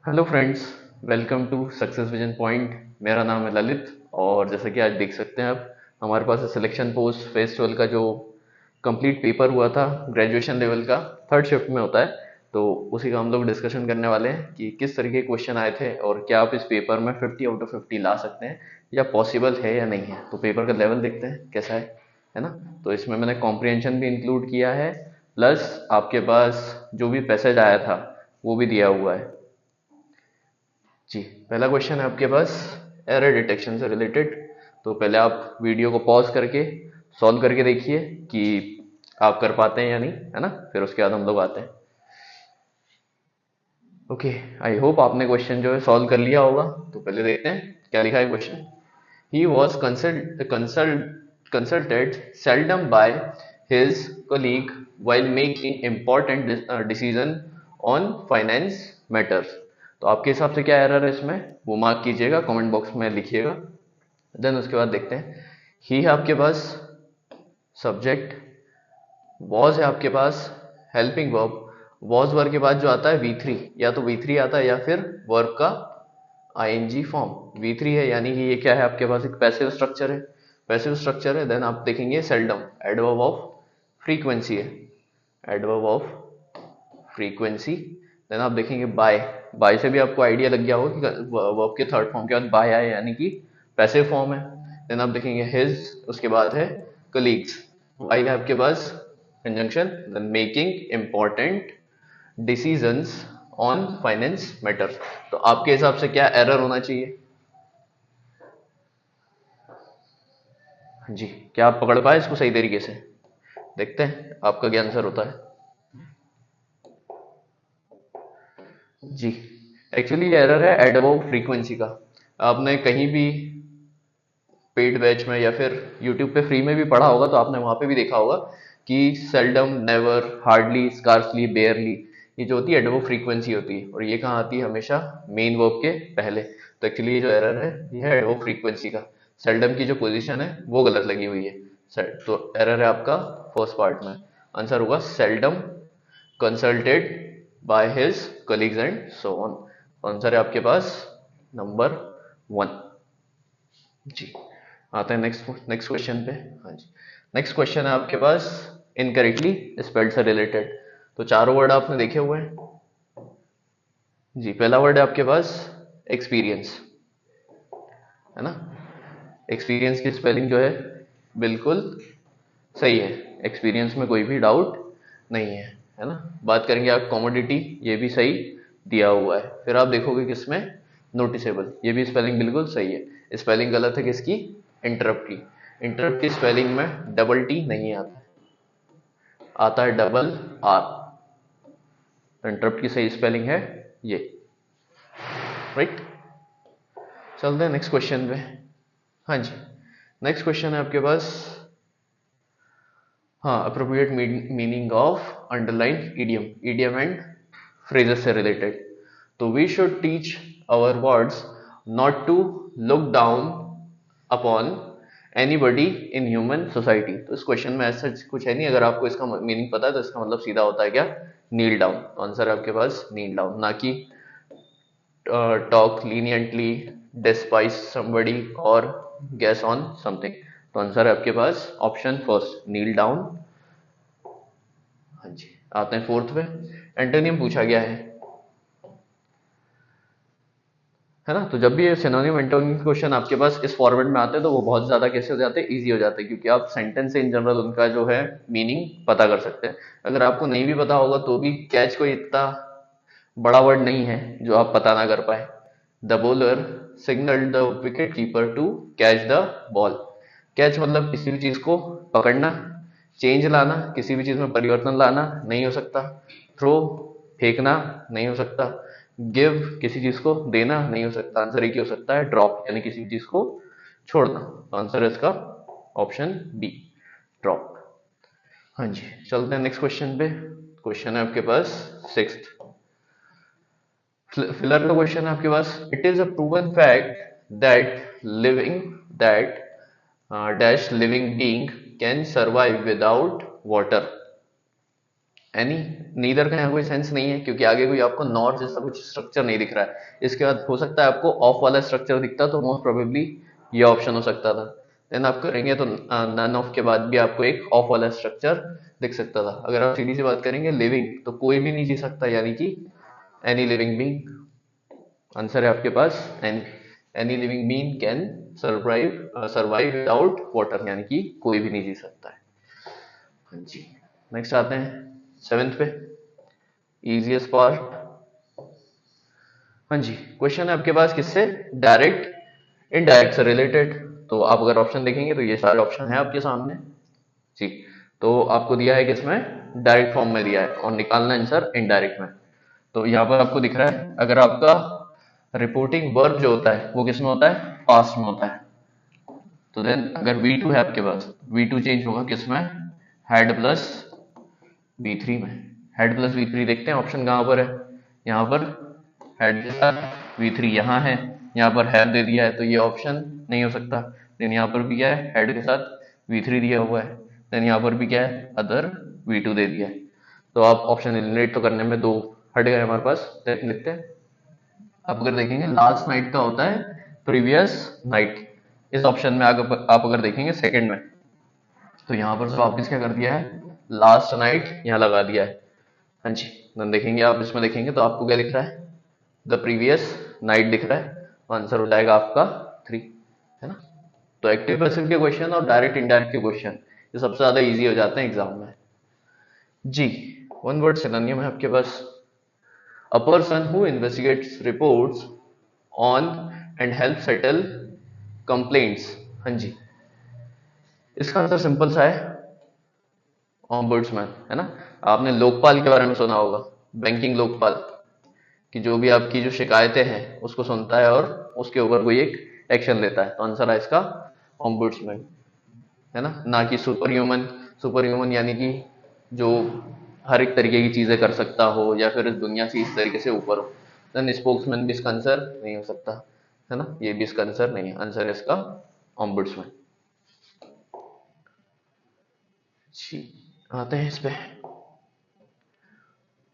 Hello friends, welcome to Success Vision Point. मेरा नाम है ललित और जैसा कि आज देख सकते हैं आप, हमारे पास सिलेक्शन पोस्ट फेज 12 का जो कंप्लीट पेपर हुआ था ग्रेजुएशन लेवल का, थर्ड शिफ्ट में होता है। तो उसी का हम लोग डिस्कशन करने वाले हैं कि किस तरीके के क्वेश्चन आए थे और क्या आप इस पेपर में 50 आउट ऑफ 50 ला सकते हैं या पॉसिबल है या नहीं है। तो पेपर का लेवल देखते हैं कैसा है ना। तो इसमें मैंने कॉम्प्रिहेंशन भी इंक्लूड किया है, प्लस आपके पास जो भी पैसेज आया था वो भी दिया हुआ है। जी, पहला क्वेश्चन है आपके पास एरर डिटेक्शन से रिलेटेड। तो पहले आप वीडियो को पॉज करके सॉल्व करके देखिए कि आप कर पाते हैं या नहीं, है ना। फिर उसके बाद हम लोग आते हैं। ओके, आई होप आपने क्वेश्चन जो है सॉल्व कर लिया होगा। तो पहले देखते हैं क्या लिखा है question. He was consulted seldom by his colleague while making important decision on finance matters। तो आपके हिसाब से क्या एरर है इसमें, वो मार्क कीजिएगा, कमेंट बॉक्स में लिखिएगा। देन उसके बाद देखते हैं। ही है आपके पास सब्जेक्ट, वॉज है आपके पास हेल्पिंग वर्ब। वॉज वर्ब के बाद जो आता है V3, या तो V3 आता है या फिर वर्ब का आईएनजी फॉर्म। V3 है यानी कि ये क्या है, आपके पास एक पैसिव स्ट्रक्चर है। पैसिव स्ट्रक्चर है, देन आप देखेंगे सेल्डम एडवर्ब ऑफ फ्रीक्वेंसी है। Adverb of frequency. देन आप देखेंगे बाय। बाय से भी आपको आइडिया लग गया होगा कि वर्ब के थर्ड फॉर्म के बाद बाय आए यानी कि पैसिव फॉर्म है। देन आप देखेंगे हिज, उसके बाद है कलीग्स। वाइल है आपके पास conjunction, then making important decisions on finance matters. तो आपके हिसाब से क्या एरर होना चाहिए? जी, क्या आप पकड़ पाए इसको सही तरीके से? देखते हैं आपका क्या आंसर होता है। जी, एक्चुअली ये एरर है एडवर्ब फ्रीक्वेंसी का। आपने कहीं भी पेड बैच में या फिर यूट्यूब पे फ्री में भी पढ़ा होगा तो आपने वहां पे भी देखा होगा कि सेल्डम, नेवर, हार्डली, स्कार्सली, बेयरली, ये जो होती है एडवर्ब फ्रीक्वेंसी होती है, और ये कहाँ आती है? हमेशा मेन वर्ब के पहले। तो एक्चुअली ये जो एरर है ये है एडवर्ब फ्रीक्वेंसी का। सेल्डम की जो पोजीशन है वो गलत लगी हुई है। तो एरर है आपका फर्स्ट पार्ट में। आंसर होगा seldom consulted by his colleagues and so on. Answer है आपके पास नंबर 1। जी, आते हैं नेक्स्ट नेक्स्ट क्वेश्चन पे। हाँ जी, नेक्स्ट क्वेश्चन है आपके पास इनकरेक्टली स्पेल्ड से रिलेटेड। तो चारों वर्ड आपने देखे हुए हैं। जी, पहला वर्ड है आपके पास एक्सपीरियंस, है ना। एक्सपीरियंस की स्पेलिंग जो है बिल्कुल सही है, एक्सपीरियंस में कोई भी डाउट नहीं है ना। बात करेंगे आप कमोडिटी, ये भी सही दिया हुआ है। फिर आप देखोगे किसमें नोटिसेबल, ये भी स्पेलिंग बिल्कुल सही है। स्पेलिंग गलत है किसकी? इंटरप्ट की। इंटरप्ट की स्पेलिंग में डबल टी नहीं आता है, आता है डबल आर। तो इंटरप्ट की सही स्पेलिंग है ये, राइट। चलते हैं नेक्स्ट क्वेश्चन पे। हाँ जी, नेक्स्ट क्वेश्चन है आपके पास, हाँ, appropriate meaning of underline idiom, idiom and phrases से रिलेटेड। तो we should teach our words not to look down upon anybody in human society. तो इस क्वेश्चन में ऐसा कुछ है नहीं, अगर आपको इसका मीनिंग पता है तो इसका मतलब सीधा होता है क्या? नील डाउन। तो आंसर है आपके पास नील डाउन, ना कि टॉक लीनियंटली, डिस्पाइस समबडी और गेस ऑन समथिंग। तो आंसर है आपके पास ऑप्शन फर्स्ट, नील डाउन। हाँ जी, आते हैं फोर्थ पे। एंटोनियम पूछा गया है ना। तो जब भी ये सिनोनिम एंटोनिम क्वेश्चन आपके पास इस फॉर्मेट में आते हैं तो वो बहुत ज्यादा कैसे हो जाते हैं, इजी हो जाते हैं, क्योंकि आप सेंटेंस से इन जनरल उनका जो है मीनिंग पता कर सकते हैं। अगर आपको नहीं भी पता होगा तो भी कैच कोई इतना बड़ा वर्ड नहीं है जो आप पता ना कर पाए। The bowler signalled the wicket keeper to catch the ball. Catch मतलब किसी भी चीज को पकड़ना, चेंज लाना, किसी भी चीज में परिवर्तन लाना नहीं हो सकता। थ्रो फेंकना नहीं हो सकता। गिव किसी चीज को देना नहीं हो सकता। आंसर एक ही हो सकता है, ड्रॉप, यानी किसी चीज को छोड़ना। आंसर है इसका ऑप्शन बी, ड्रॉप। हाँ जी, चलते हैं नेक्स्ट क्वेश्चन पे। क्वेश्चन है आपके पास सिक्स्थ, फिलर का क्वेश्चन है आपके पास। It is a proven fact that dash living being can survive without water any, neither का यहाँ कोई सेंस नहीं है क्योंकि आगे कोई आपको नॉट जैसा कुछ स्ट्रक्चर नहीं दिख रहा है। इसके बाद हो सकता है आपको ऑफ वाला स्ट्रक्चर दिखता तो मोस्ट प्रोबेबली ये ऑप्शन हो सकता था। देन आप करेंगे तो नन ऑफ के बाद भी आपको एक ऑफ वाला स्ट्रक्चर दिख सकता था। अगर आप सीधी सी बात करेंगे लिविंग, तो कोई भी नहीं जी सकता, यानी कि एनी लिविंग बीइंग। आंसर है आपके पास any living being can survive without water, यानी कि कोई भी नहीं जी सकता है। हाँ जी, नेक्स्ट आते हैं 7th पे, इजिएस्ट पार्ट। हाँ जी, क्वेश्चन है आपके पास किससे, डायरेक्ट इनडायरेक्ट से रिलेटेड। तो आप अगर ऑप्शन देखेंगे तो ये सारे ऑप्शन है आपके सामने जी। तो आपको दिया है किसमें, डायरेक्ट फॉर्म में दिया है और निकालना आंसर इनडायरेक्ट में। तो यहाँ पर आपको दिख रहा है अगर आपका रिपोर्टिंग वर्ब जो होता है वो किसमें होता है, पास्ट में होता है। तो देन अगर V2 है आपके पास, V2 चेंज होगा किसमें, हेड प्लस V3 में। हेड प्लस V3 देखते हैं ऑप्शन कहाँ पर है, यहाँ पर हेड के साथ V3 यहाँ है, यहाँ पर हैव दे दिया है तो ये ऑप्शन नहीं हो सकता। देन यहाँ पर भी क्या है, हेड के साथ V3 दिया हुआ है। देन यहाँ पर भी क्या है, अदर V2 दे दिया है। तो आप ऑप्शन एलिमिनेट तो करने में दो हट गए हमारे पास। देन लिखते हैं, आप अगर देखेंगे लास्ट नाइट का होता है प्रीवियस नाइट। इस ऑप्शन में आप अगर देखेंगे सेकंड में, तो यहाँ पर से वापस क्या कर दिया है, लास्ट नाइट यहाँ लगा दिया है। हाँ जी, देन देखेंगे आप इसमें देखेंगे तो आपको क्या दिख रहा है, द प्रीवियस नाइट दिख रहा है। आंसर हो जाएगा आपका 3, है ना। तो एक्टिव पैसिव के क्वेश्चन और डायरेक्ट इनडायरेक्ट के क्वेश्चन ये सबसे ज्यादा इजी हो जाते हैं एग्जाम में जी। वन वर्ड सिनोनिम है आपके पास, a person who investigates reports on and help settle complaints। हाँ जी, इसका आंसर सिंपल सा है, ऑम्बुड्समैन, है ना। आपने लोकपाल के बारे में सुना होगा, बैंकिंग लोकपाल, कि जो भी आपकी जो शिकायतें हैं उसको सुनता है और उसके ऊपर कोई एक एक्शन लेता है। तो आंसर है इसका ऑम्बुड्समैन, है ना कि सुपर ह्यूमन। सुपर ह्यूमन यानी कि जो हर एक तरीके की चीजें कर सकता हो या फिर इस दुनिया से इस तरीके से ऊपर हो। देन स्पोक्समैन भी इसका आंसर नहीं हो सकता, है ना, ये भी इसका आंसर नहीं है। आंसर है इसका ऑम्बुड्समैन जी। आते हैं इस पे,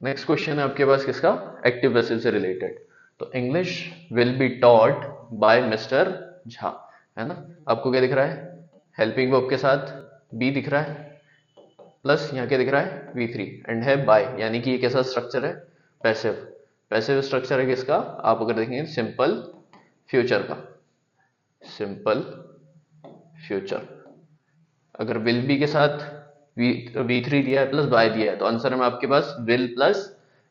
नेक्स्ट क्वेश्चन है आपके पास किसका, एक्टिव पैसिव से रिलेटेड। तो English will be taught by mister Jha, है ना। आपको क्या दिख रहा है, हेल्पिंग वर्ब के साथ बी दिख रहा है, प्लस यहाँ क्या दिख रहा है V3 एंड है बाय, यानी कि ये कैसा स्ट्रक्चर है, पैसिव। पैसिव स्ट्रक्चर है किसका, आप अगर देखेंगे सिंपल फ्यूचर का, सिंपल फ्यूचर। अगर विल बी के साथ V3 दिया है प्लस बाय दिया है तो आंसर में आपके पास विल प्लस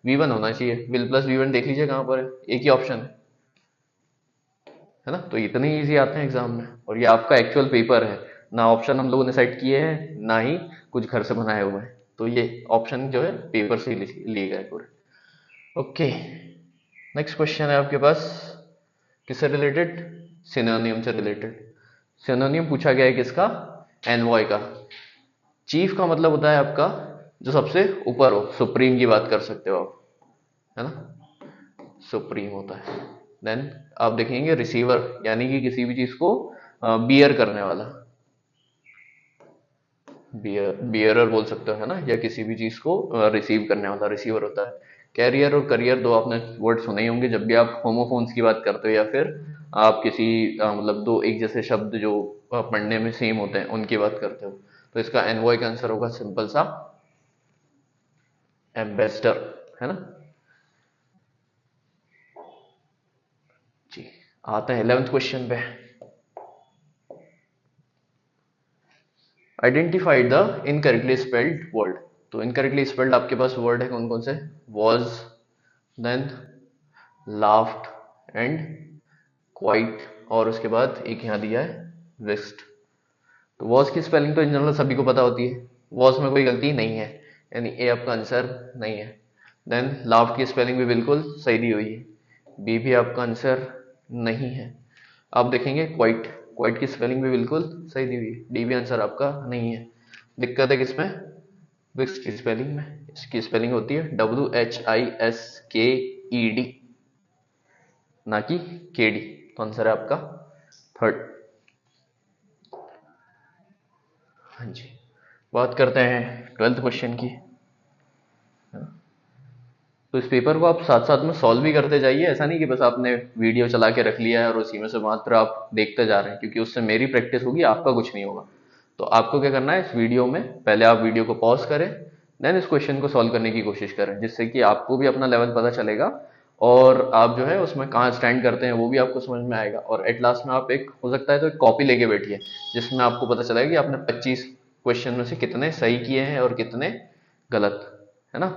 V1 होना चाहिए। विल प्लस V1 देख लीजिए कहां पर है, एक ही ऑप्शन है ना। तो इतने इजी आते हैं एग्जाम में, और ये आपका एक्चुअल पेपर है, ना ऑप्शन हम लोगों ने सेट किए हैं ना ही कुछ घर से बनाए हुए हैं। तो ये ऑप्शन जो है पेपर से लिए गए पूरे। ओके, नेक्स्ट क्वेश्चन है आपके पास किससे रिलेटेड, सिनोनियम से रिलेटेड। सिनोनियम पूछा गया है किसका, एनवॉय का। चीफ का मतलब होता है आपका जो सबसे ऊपर हो, सुप्रीम की बात कर सकते हो आप, है ना, सुप्रीम होता है। देन आप देखेंगे रिसीवर, यानी कि किसी भी चीज को बियर करने वाला, बियरर बोल सकते हो, है ना, या किसी भी चीज को रिसीव करने वाला रिसीवर होता है। कैरियर और करियर दो आपने वर्ड सुने ही होंगे जब भी आप होमोफोन्स की बात करते हो या फिर आप किसी मतलब दो एक जैसे शब्द जो पढ़ने में सेम होते हैं उनकी बात करते हो। तो इसका एनवॉय का आंसर होगा सिंपल सा एम्बेसडर, है ना जी। आते हैं 11th क्वेश्चन पे, identified the incorrectly spelled word. तो इनकरेक्टली स्पेल्ड आपके पास वर्ड है कौन कौन से, was, then laughed and quite, और उसके बाद एक यहाँ दिया है विस्ट। तो वॉज की स्पेलिंग तो इन जनरल सभी को पता होती है, वॉज में कोई गलती नहीं है, यानी ए आपका आंसर नहीं है। देन लाफ्ट की स्पेलिंग भी बिल्कुल सही दी हुई है, बी भी आपका आंसर नहीं है। आप देखेंगे क्वाइट, क्वाइट की स्पेलिंग भी बिल्कुल सही दी हुई है, डी भी आंसर आपका नहीं है। दिक्कत है किसमें, विक्स की स्पेलिंग में। इसकी स्पेलिंग होती है WHISKED, ना कि KD। तो आंसर है आपका 3rd। हाँ जी, बात करते हैं 12th क्वेश्चन की। तो इस पेपर को आप साथ साथ में सॉल्व भी करते जाइए, ऐसा नहीं कि बस आपने वीडियो चला के रख लिया है और उसी में से मात्र आप देखते जा रहे हैं, क्योंकि उससे मेरी प्रैक्टिस होगी, आपका कुछ नहीं होगा। तो आपको क्या करना है, इस वीडियो में पहले आप वीडियो को पॉज करें, देन इस क्वेश्चन को सॉल्व करने की कोशिश करें, जिससे कि आपको भी अपना लेवल पता चलेगा और आप जो है उसमें कहाँ स्टैंड करते हैं वो भी आपको समझ में आएगा। और एट लास्ट में आप एक हो सकता है तो एक कॉपी लेके बैठिए, जिसमें आपको पता चलेगा कि आपने 25 क्वेश्चन में से कितने सही किए हैं और कितने गलत, है ना।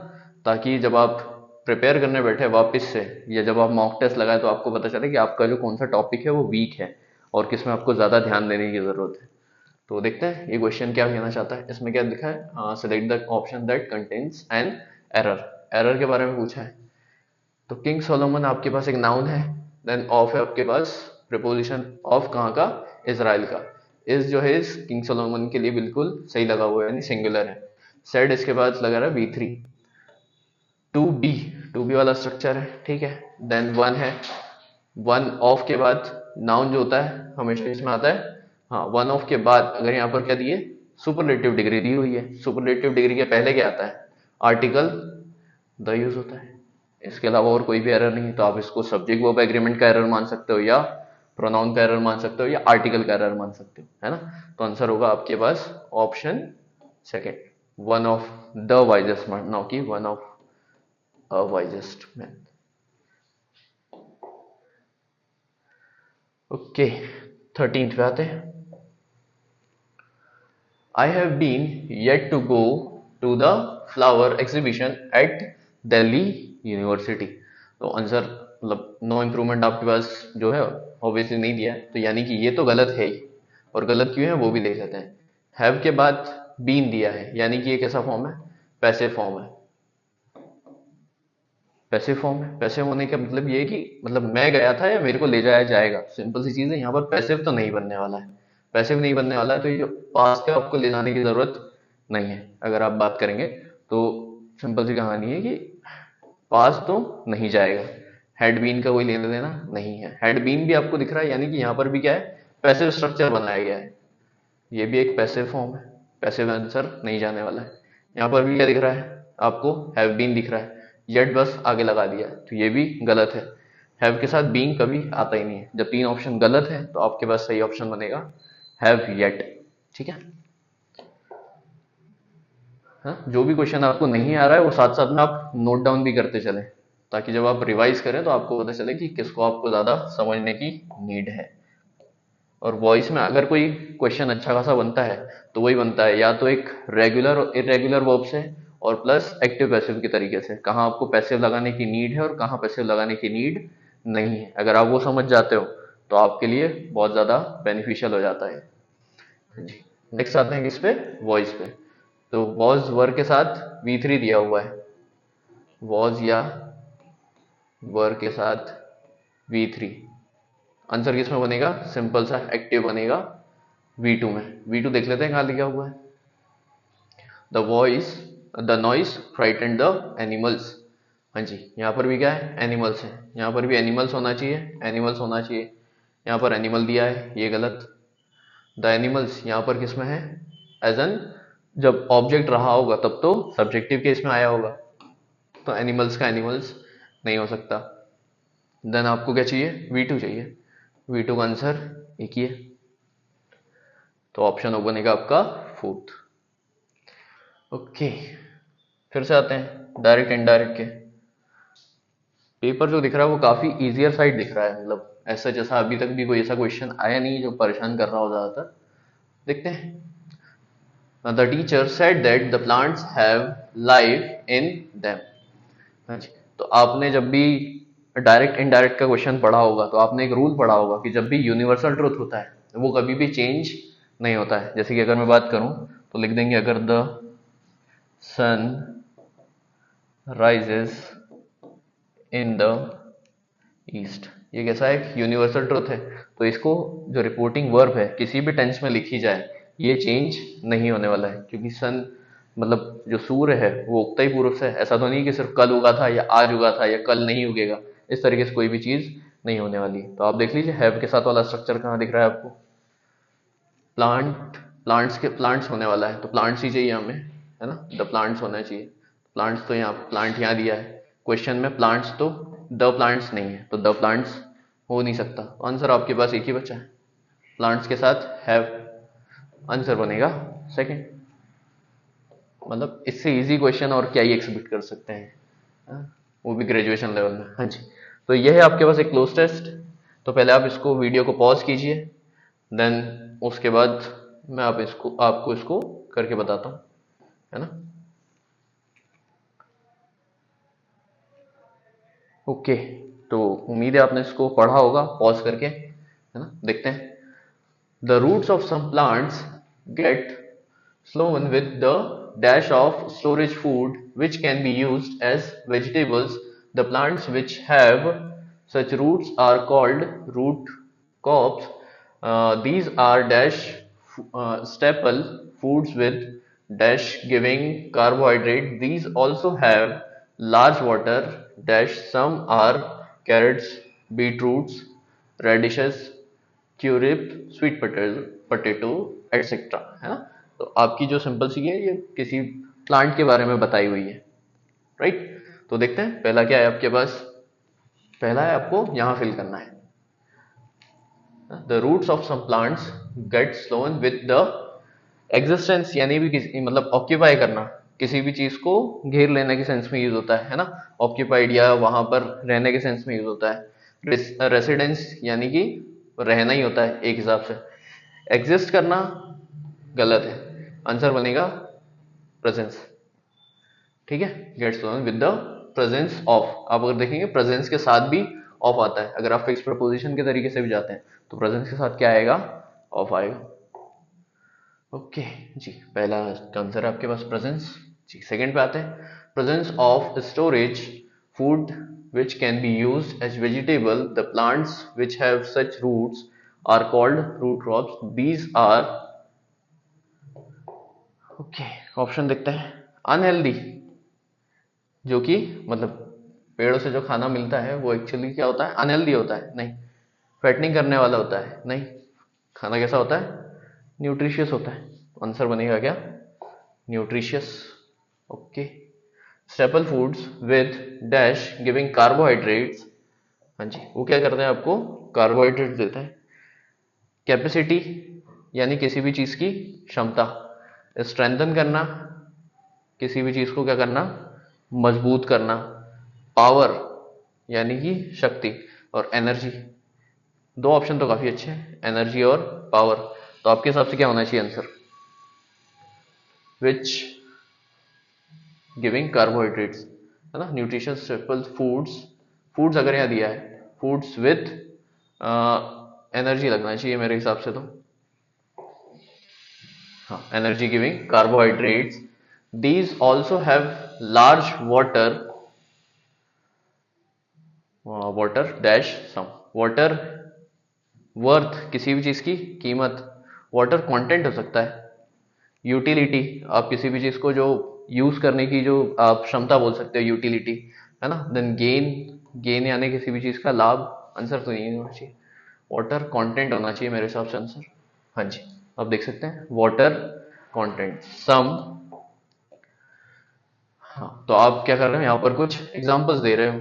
ताकि जब आप प्रिपेयर करने बैठे वापस से, या जब आप मॉक टेस्ट लगाए, तो आपको पता चले कि आपका जो कौन सा टॉपिक है वो वीक है और किसमें आपको ज़्यादा ध्यान देने की ज़रूरत है। तो देखते हैं ये क्वेश्चन क्या कहना चाहता है। इसमें क्या लिखा है, select the option that contains an error. Error के बारे में पूछा है। तो किंग सोलोमन आपके पास एक नाउन है, देन ऑफ है आपके पास प्रिपोजिशन, ऑफ कहाँ का, इजराइल का। इस जो है इस किंग सोलोमन के लिए बिल्कुल सही लगा हुआ है, यानी सिंगुलर है। सेड इसके बाद लगा रहा है V3। टू बी वाला स्ट्रक्चर है, ठीक है। देन वन है, वन ऑफ के बाद नाउन जो होता है हमेशा इसमें आता है, हाँ, वन ऑफ के बाद अगर यहाँ पर क्या दिए, सुपरलेटिव डिग्री दी हुई है। सुपरलेटिव डिग्री के पहले क्या आता है, आर्टिकल द यूज होता है। इसके अलावा और कोई भी एरर नहीं। तो आप इसको सब्जेक्ट वर्ब एग्रीमेंट का एरर मान सकते हो, या प्रोनाउन का एरर मान सकते हो, या आर्टिकल का एरर मान सकते हो, है ना। तो आंसर होगा आपके पास option second, one of the wisest man, now की one of a wisest man. Okay, 13th पे आते हैं। I have been yet to go to the flower exhibition at Delhi University। तो आंसर मतलब नो इम्प्रूवमेंट आपके पास जो है obviously नहीं दिया है, तो यानी कि ये तो गलत है ही, और गलत क्यों है वो भी देख लेते हैं। हैव के बाद बीन दिया है, यानी कि ये कैसा फॉर्म है, पैसिव फॉर्म है। पैसिव फॉर्म है, पैसिव होने का मतलब ये है कि मतलब मैं गया था या मेरे को ले जाया जाएगा, सिंपल सी चीज है। यहाँ पर पैसिव तो नहीं बनने वाला है, पैसिव नहीं बनने वाला है, तो ये जो पास्ट है आपको ले जाने की जरूरत नहीं है। अगर आप बात करेंगे तो सिंपल सी कहानी है कि पास तो नहीं जाएगा। हेड बीन का कोई लेना देना नहीं है। हेड बीन भी आपको दिख रहा है, यानी कि यहाँ पर भी क्या है, पैसिव स्ट्रक्चर बनाया गया है। ये भी एक पैसिव फॉर्म है, पैसिव आंसर नहीं जाने वाला है। यहाँ पर भी क्या दिख रहा है आपको, हैव बीन दिख रहा है, येट बस आगे लगा दिया है, तो ये भी गलत है। हैव के साथ बीइंग कभी आता ही नहीं है। जब तीन ऑप्शन गलत है तो आपके पास सही ऑप्शन बनेगा हैव येट, ठीक है। हाँ, जो भी क्वेश्चन आपको नहीं आ रहा है वो साथ साथ में आप नोट डाउन भी करते चलें, ताकि जब आप रिवाइज करें तो आपको पता चले कि किसको आपको ज्यादा समझने की नीड है। और वॉइस में अगर कोई क्वेश्चन अच्छा खासा बनता है तो वही बनता है या तो एक रेगुलर और इरेगुलर वर्ब से, और प्लस एक्टिव पैसिव के तरीके से, कहाँ आपको पैसिव लगाने की नीड है और कहाँ पैसिव लगाने की नीड नहीं है। अगर आप वो समझ जाते हो तो आपके लिए बहुत ज़्यादा बेनिफिशियल हो जाता है। जी, नेक्स्ट आते हैं किस पे, वॉइस पे। तो वॉज वर के साथ V3 दिया हुआ है, वॉज या वर के साथ V3। आंसर किस में बनेगा, सिंपल सा एक्टिव बनेगा V2 में। V2 देख लेते हैं कहाँ लिखा हुआ है, the noise frightened the animals. हाँ जी, यहाँ पर भी क्या है, एनिमल्स है, यहाँ पर भी एनिमल्स होना चाहिए, एनिमल्स होना चाहिए। यहाँ पर एनिमल दिया है, ये गलत। द एनिमल्स यहाँ पर किस में है, एज एन, जब ऑब्जेक्ट रहा होगा तब तो सब्जेक्टिव केस में आया होगा, तो एनिमल्स का एनिमल्स नहीं हो सकता। देन आपको क्या चाहिए, V2 चाहिए। V2 का आंसर एक ही है, तो ऑप्शन ओ बनेगा आपका फोर्थ। ओके, फिर से आते हैं डायरेक्ट इनडायरेक्ट के। पेपर जो दिख रहा है वो काफी इजियर साइड दिख रहा है, मतलब ऐसा जैसा अभी तक भी कोई ऐसा क्वेश्चन आया नहीं जो परेशान कर रहा हो ज्यादातर। देखते हैं। The teacher said that the plants have life in them. हाँ जी, तो आपने जब भी डायरेक्ट इनडायरेक्ट का क्वेश्चन पढ़ा होगा तो आपने एक रूल पढ़ा होगा कि जब भी यूनिवर्सल ट्रुथ होता है वो कभी भी चेंज नहीं होता है। जैसे कि अगर मैं बात करूं तो लिख देंगे, अगर the sun rises in the east, ये कैसा है, यूनिवर्सल ट्रुथ है। तो इसको जो रिपोर्टिंग वर्ब है किसी भी टेंस में लिखी जाए ये चेंज नहीं होने वाला है, क्योंकि सन मतलब जो सूर्य है वो उगता ही पूर्व से है। ऐसा तो नहीं कि सिर्फ कल उगा था या आज उगा था या कल नहीं उगेगा, इस तरीके से कोई भी चीज नहीं होने वाली। तो आप देख लीजिए हैव के साथ वाला स्ट्रक्चर कहाँ दिख रहा है आपको, प्लांट, प्लांट्स के प्लांट्स होने वाला है तो प्लांट्स ही चाहिए हमें, है ना, द प्लांट्स होना चाहिए। प्लांट्स तो यहाँ प्लांट यहाँ दिया है, क्वेश्चन में प्लांट्स तो द प्लांट्स नहीं है, तो द प्लांट्स हो नहीं सकता। तो आंसर आपके पास एक ही बचा है, प्लांट्स के साथ हैव, आंसर बनेगा सेकंड। मतलब इससे इजी क्वेश्चन और क्या ही एक्सपेक्ट कर सकते हैं, वो भी ग्रेजुएशन लेवल में। हाँ जी, तो ये है आपके पास एक क्लोज टेस्ट। तो पहले आप इसको वीडियो को पॉज कीजिए, देन उसके बाद मैं आपको इसको करके बताता हूँ, है ना। ओके, तो उम्मीद है आपने इसको पढ़ा होगा पॉज करके, है ना। देखते हैं। The roots of some plants get sown with the dash of storage food which can be used as vegetables. The plants which have such roots are called root crops. These are dash staple foods with dash giving carbohydrate. These also have large water dash. Some are carrots, beetroots, radishes, turnip, sweet potato etcetera, है ना। तो आपकी जो simple सी है, ये किसी plant के बारे में बताई हुई है, राइट। तो देखते हैं पहला क्या है आपके पास। पहला है आपको यहां फिल करना है, the roots of some plants get swollen with the existence, यानी भी किसी मतलब ऑक्यूपाई करना, किसी भी चीज को घेर लेने के सेंस में यूज होता है ना। ऑक्यूपाइड या वहां पर रहने के सेंस में यूज होता है। रेसिडेंस यानी कि रहना ही होता है एक हिसाब से। एग्जिस्ट करना गलत है, आंसर बनेगा प्रेजेंस, ठीक है। Gets on with the presence of. आप अगर देखेंगे प्रेजेंस के साथ भी ऑफ आता है, अगर आप फिक्स प्रपोजिशन के तरीके से भी जाते हैं तो प्रेजेंस के साथ क्या आएगा, ऑफ आएगा। ओके जी, पहला आंसर है आपके पास प्रेजेंस जी। सेकंड पे आते हैं, presence of storage food which can be used as vegetable. The plants which have such roots are called root crops. These are okay, option देखते हैं। अनहेल्दी, जो कि मतलब पेड़ों से जो खाना मिलता है वो एक्चुअली क्या होता है, अनहेल्दी होता है, नहीं। फैटनिंग करने वाला होता है, नहीं। खाना कैसा होता है, न्यूट्रिशियस होता है। आंसर बनेगा क्या, nutritious, okay. Staple foods with dash giving carbohydrates, हाँ जी, वो क्या करते हैं, आपको कार्बोहाइड्रेट देते हैं। कैपेसिटी यानी किसी भी चीज की क्षमता। स्ट्रेंथन करना, किसी भी चीज को क्या करना, मजबूत करना। पावर यानी कि शक्ति, और एनर्जी। दो ऑप्शन तो काफी अच्छे हैं, एनर्जी और पावर। तो आपके हिसाब से क्या होना चाहिए आंसर, विच गिविंग कार्बोहाइड्रेट्स, है ना। न्यूट्रिशन स्टेपल फूड्स, फूड्स अगर यहाँ दिया है, फूड्स विथ एनर्जी लगना चाहिए मेरे हिसाब से तो, हाँ, energy giving carbohydrates. These also have large water, water dash some, water worth, किसी भी चीज की कीमत। वाटर कंटेंट हो सकता है। यूटिलिटी, आप किसी भी चीज को जो यूज करने की जो आप क्षमता बोल सकते हो, यूटिलिटी, है ना। देन गेन, गेन यानी किसी भी चीज का लाभ। आंसर तो यही होना चाहिए, वाटर कंटेंट होना चाहिए मेरे हिसाब से आंसर। हाँ जी, आप देख सकते हैं वाटर कंटेंट सम। हाँ, तो आप क्या कर रहे हो, यहाँ पर कुछ एग्जांपल्स दे रहे हो,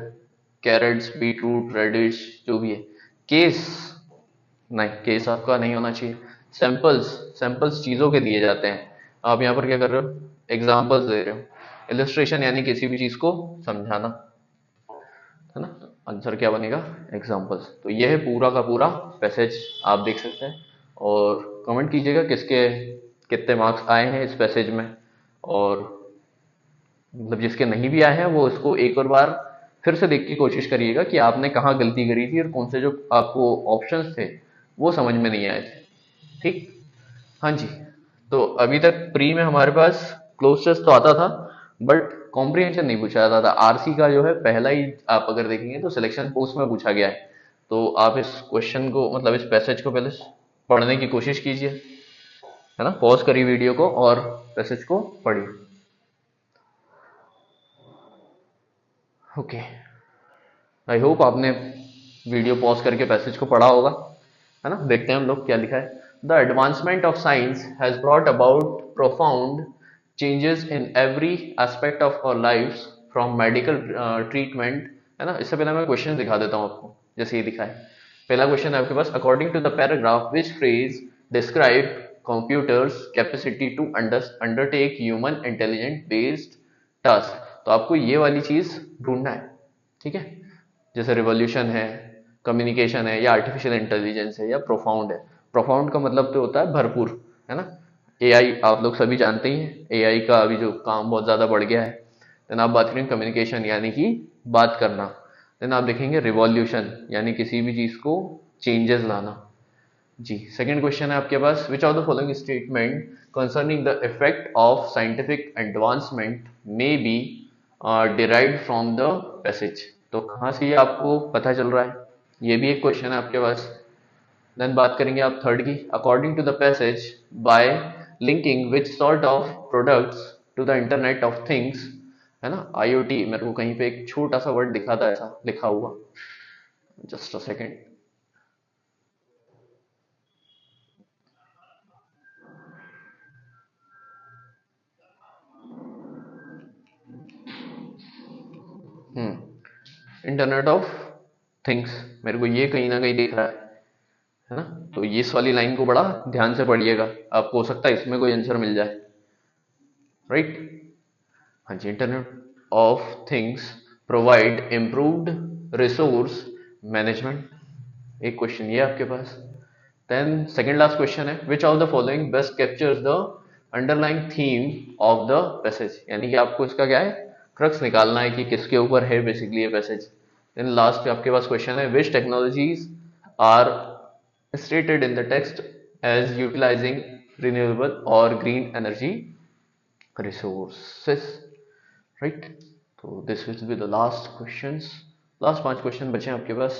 कैरेट्स, बीटरूट, रेडिश, जो भी है। केस नहीं, केस आपका नहीं होना चाहिए। सैंपल्स, सैंपल्स चीजों के दिए जाते हैं, आप यहाँ पर क्या कर रहे हो, एग्जांपल्स दे रहे हो। इलस्ट्रेशन यानी किसी भी चीज को समझाना, है ना। आंसर क्या बनेगा, एग्जांपल्स। तो यह है पूरा का पूरा पैसेज, आप देख सकते हैं। और कमेंट कीजिएगा किसके कितने मार्क्स आए हैं इस पैसेज में, और मतलब जिसके नहीं भी आए हैं वो इसको एक और बार फिर से देख के कोशिश करिएगा कि आपने कहाँ गलती करी थी और कौन से जो आपको ऑप्शंस थे वो समझ में नहीं आए थे, ठीक। हाँ जी, तो अभी तक प्री में हमारे पास क्लोज टेस्ट तो आता था, बट कॉम्प्रिहेंशन नहीं पूछा जाता था। आरसी का जो है पहला ही आप अगर देखेंगे तो सिलेक्शन पोस्ट में पूछा गया है। तो आप इस क्वेश्चन को मतलब इस पैसेज को पहले पढ़ने की कोशिश कीजिए, है ना। पॉज करिए वीडियो को और पैसेज को पढ़िए। ओके, आई होप आपने वीडियो पॉज करके पैसेज को पढ़ा होगा, है ना। देखते हैं हम लोग क्या लिखा है। The advancement of science has brought about profound changes in every aspect of our lives, from medical treatment, है ना। इससे पहले मैं क्वेश्चन दिखा देता हूँ आपको, जैसे ये दिखा है। पहला क्वेश्चन है आपके पास, according to the paragraph which phrase describe computers capacity to undertake human intelligent based task. तो आपको ये वाली चीज ढूंढना है, ठीक है। जैसे रिवॉल्यूशन है, कम्युनिकेशन है, या आर्टिफिशियल इंटेलिजेंस है, या प्रोफाउंड है। प्रोफाउंड का मतलब तो होता है भरपूर, है ना। एआई आप लोग सभी जानते ही हैं, एआई का अभी जो काम बहुत ज्यादा बढ़ गया है। देन आप बात करेंगे कम्युनिकेशन यानी कि बात करना। देन आप देखेंगे रिवॉल्यूशन यानी किसी भी चीज को चेंजेस लाना। जी, सेकंड क्वेश्चन है आपके पास, which of the following statement concerning the effect of scientific advancement may be derived from the passage. तो कहाँ से ये आपको पता चल रहा है, ये भी एक क्वेश्चन है आपके पास। देन बात करेंगे आप थर्ड की, according to the passage by linking which sort of products to the internet of things, है ना, आईओटी। मेरे को कहीं पे एक छोटा सा वर्ड दिखा था ऐसा लिखा हुआ, just a second. Internet of things, मेरे को ये कहीं ना कहीं दिख रहा है ना। तो ये इस वाली लाइन को बड़ा ध्यान से पढ़िएगा, आपको हो सकता है इसमें कोई आंसर मिल जाए, राइट। हाँ जी, internet of things provide improved resource management, एक क्वेश्चन ये आपके पास। देन सेकंड लास्ट क्वेश्चन है, which of the following best captures the underlying theme of the passage. यानी कि आपको इसका क्या है, क्रक्स निकालना है कि किसके ऊपर है बेसिकली ये पैसेज। देन लास्ट पे आपके पास क्वेश्चन है, which technologies are stated in the text as utilizing renewable or green energy resources, right? So this will be the last questions, last 5 question बचे हैं आपके पास।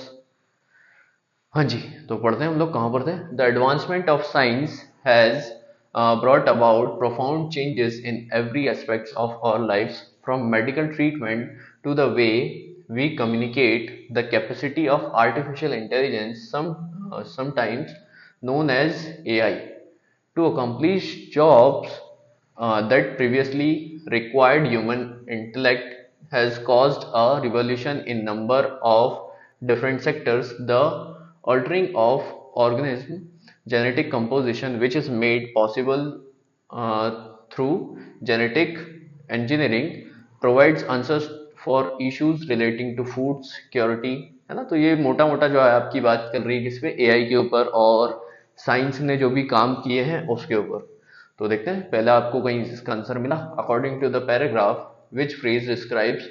हाँ जी, तो पढ़ते हैं हम लोग, कहाँ पढ़ते हैं। The advancement of science has brought about profound changes in every aspects of our lives, from medical treatment to the way we communicate. The capacity of artificial intelligence, sometimes known as AI, to accomplish jobs that previously required human intellect has caused a revolution in number of different sectors. The altering of organism genetic composition, which is made possible through genetic engineering, provides answers for issues relating to food security, है ना। तो ये मोटा मोटा जो है आपकी बात कर रही है किस पे, एआई के ऊपर और साइंस ने जो भी काम किए हैं उसके ऊपर। तो देखते हैं, पहले आपको कहीं इसका आंसर मिला, according to the paragraph which phrase describes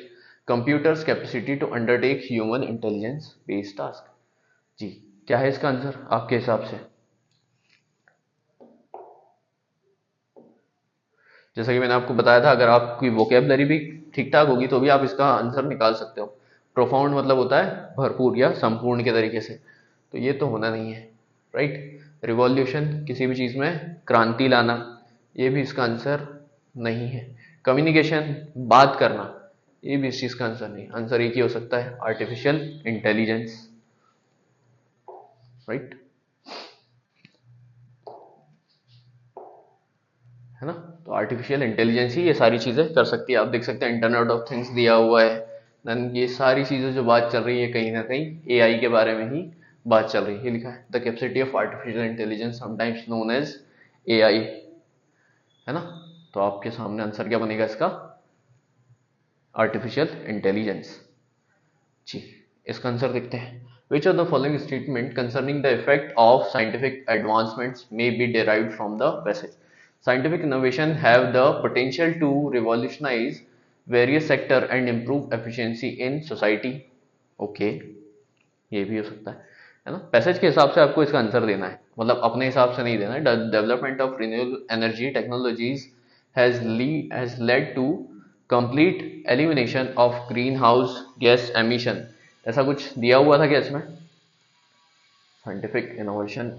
computers capacity to undertake human intelligence based task. जी, क्या है इसका आंसर आपके हिसाब से। जैसा कि मैंने आपको बताया था, अगर आपकी वोकेबलरी भी ठीक ठाक होगी तो भी आप इसका आंसर निकाल सकते हो। प्रोफाउंड मतलब होता है भरपूर या संपूर्ण के तरीके से, तो ये तो होना नहीं है, राइट। रिवॉल्यूशन किसी भी चीज में क्रांति लाना, ये भी इसका आंसर नहीं है। कम्युनिकेशन बात करना, ये भी इस चीज का आंसर नहीं। आंसर एक ही हो सकता है, आर्टिफिशियल इंटेलिजेंस, राइट, है ना। तो आर्टिफिशियल इंटेलिजेंस ही ये सारी चीजें कर सकती है। आप देख सकते हैं इंटरनेट ऑफ थिंग्स दिया हुआ है, देन ये सारी चीजें जो बात चल रही है कहीं ना कहीं एआई के बारे में ही बात चल रही है। लिखा है the capacity of artificial intelligence sometimes known as AI, है ना। तो आपके सामने आंसर क्या बनेगा इसका, आर्टिफिशियल इंटेलिजेंस। जी, इसका आंसर देखते हैं। Which of the following statement concerning the effect of scientific advancements may be derived from the passage? Scientific innovation have the potential to revolutionize various sector and improve efficiency in society. Okay, ये भी हो सकता है ना। Passage के हिसाब से आपको इसका आंसर देना है, मतलब अपने हिसाब से नहीं देना है। Development of renewable energy technologies has led to complete elimination of greenhouse gas emission, ऐसा कुछ दिया हुआ था क्या इसमें। साइंटिफिक इनोवेशन,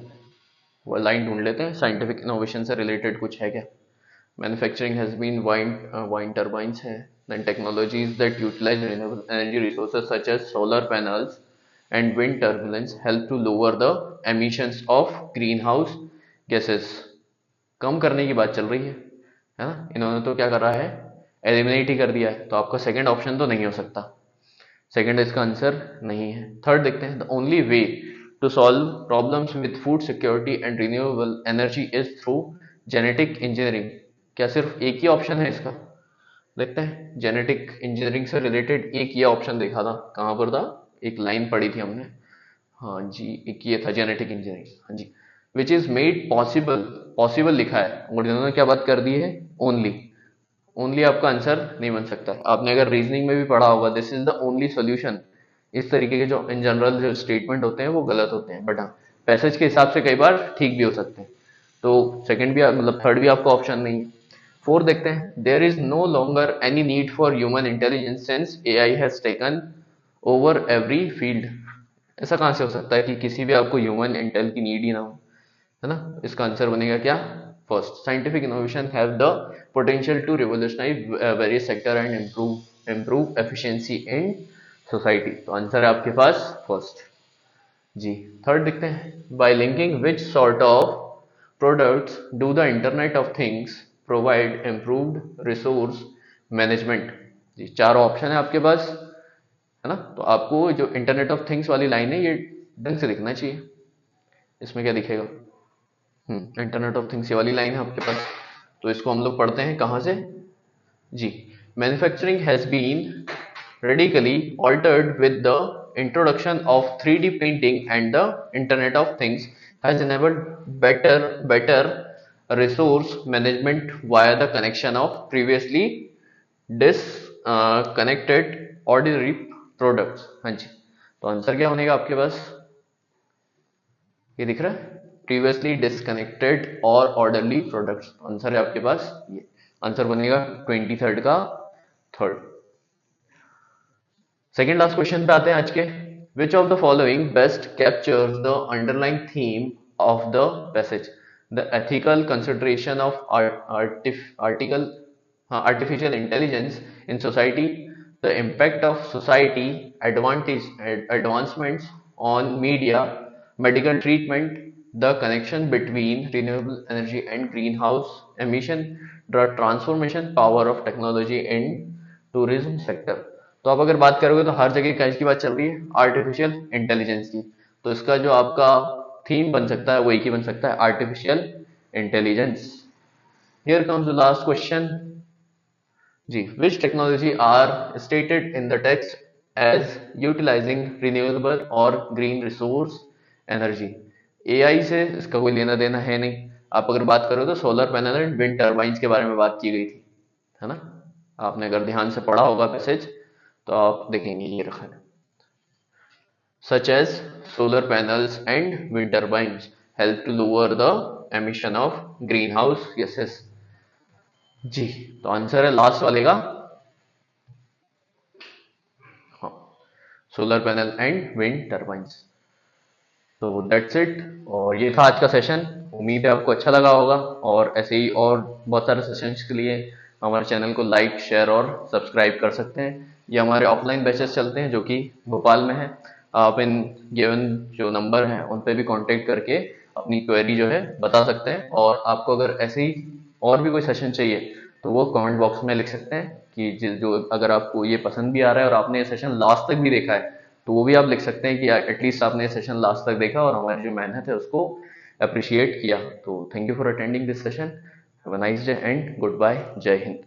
वो लाइन ढूंढ लेते हैं, साइंटिफिक इनोवेशन से रिलेटेड कुछ है क्या। Manufacturing has been wind turbines है, then technologies that utilize renewable energy resources such as solar panels and wind turbulence help to lower the emissions of green house gases. कम करने की बात चल रही है ना। इन्होंने तो क्या करा है, एलिमिनेट ही कर दिया है, तो आपका सेकंड ऑप्शन तो नहीं हो सकता, सेकंड इसका आंसर नहीं है। थर्ड देखते हैं, the only way to solve problems with food security and renewable energy is through genetic engineering. क्या सिर्फ एक ही ऑप्शन है इसका? देखते हैं, जेनेटिक इंजीनियरिंग से रिलेटेड एक ये ऑप्शन देखा था, कहाँ पर था, एक लाइन पढ़ी थी हमने, हाँ जी, एक ये था जेनेटिक इंजीनियरिंग, हाँ जी, which is made possible, possible लिखा है और इन्होंने क्या बात कर दी है, ओनली, ओनली आपका आंसर नहीं बन सकता। आपने अगर रीजनिंग में भी पढ़ा होगा, this is the only solution, इस तरीके के जो इन जनरल जो स्टेटमेंट होते हैं वो गलत होते हैं, बट हाँ पैसेज के हिसाब से कई बार ठीक भी हो सकते हैं। तो सेकंड भी मतलब थर्ड भी आपका ऑप्शन नहीं है। फोर्थ देखते हैं, there is no longer any need for human intelligence since AI has taken over every field. ऐसा कहाँ से हो सकता है कि किसी भी आपको ह्यूमन इंटेल की नीड ही ना हो, है ना? इसका आंसर बनेगा क्या, first, scientific innovation have the potential to revolutionize various sector and improve efficiency in society. तो आंसर है आपके पास फर्स्ट जी। थर्ड देखते हैं, by linking which sort of products do the internet of things provide improved resource management. जी, चार option है आपके पास, है ना? तो आपको जो इंटरनेट ऑफ थिंग्स वाली लाइन है ये ढंग से दिखना चाहिए। इसमें क्या दिखेगा, इंटरनेट ऑफ थिंग्स ये वाली लाइन है आपके पास, तो इसको हम लोग पढ़ते हैं कहाँ से जी। Manufacturing has been radically altered with the introduction of 3D printing, and the Internet of Things has enabled better resource management via the connection of previously disconnected ordinary products। हाँ जी, तो आंसर क्या बनेगा आपके पास, ये दिख रहा है, प्रीवियसली डिस्कनेक्टेड और ऑर्डरली प्रोडक्ट्स। आंसर है आपके पास ये, आंसर बनेगा 23rd का थर्ड। सेकेंड लास्ट क्वेश्चन पे आते हैं आज के, विच of the following best captures the underlying theme of the passage, the ethical consideration of artificial intelligence in society, the impact of society advancements on media, medical treatment, the connection between renewable energy and greenhouse emission, the transformation power of technology in tourism sector। तो आप अगर बात करोगे तो हर जगह क्या की बात चल रही है, आर्टिफिशियल इंटेलिजेंस की, तो इसका जो आपका थीम बन सकता है वो एक ही बन सकता है, artificial intelligence. Here comes the last question जी, which technology are stated in the text as utilizing renewable or green resource energy। AI से इसका कोई लेना देना है नहीं। आप अगर बात करो तो solar panel and wind turbines के बारे में बात की गई थी, है ना? आपने अगर ध्यान से पढ़ा होगा मैसेज तो आप देखेंगे ये रखा है, such as solar panels and wind turbines help to lower the emission of greenhouse gases। जी, तो आंसर है लास्ट वाले का, हाँ, solar panel and wind turbines. तो दैट्स इट, और ये था आज का सेशन। उम्मीद है आपको अच्छा लगा होगा, और ऐसे ही और बहुत सारे सेशंस के लिए हमारे चैनल को लाइक, शेयर और सब्सक्राइब कर सकते हैं। ये हमारे ऑफलाइन बैचेस चलते हैं जो कि भोपाल में है। आप इन गिवन जो नंबर हैं उन पे भी कांटेक्ट करके अपनी क्वेरी जो है बता सकते हैं, और आपको अगर ऐसे ही और भी कोई सेशन चाहिए तो वो कमेंट बॉक्स में लिख सकते हैं कि जो अगर आपको ये पसंद भी आ रहा है और आपने ये सेशन लास्ट तक भी देखा है तो वो भी आप लिख सकते हैं कि एटलीस्ट आपने ये सेशन लास्ट तक देखा और हमारी जो मेहनत है उसको अप्रिशिएट किया। तो thank you for attending this session, have a nice day and good bye, जय हिंद।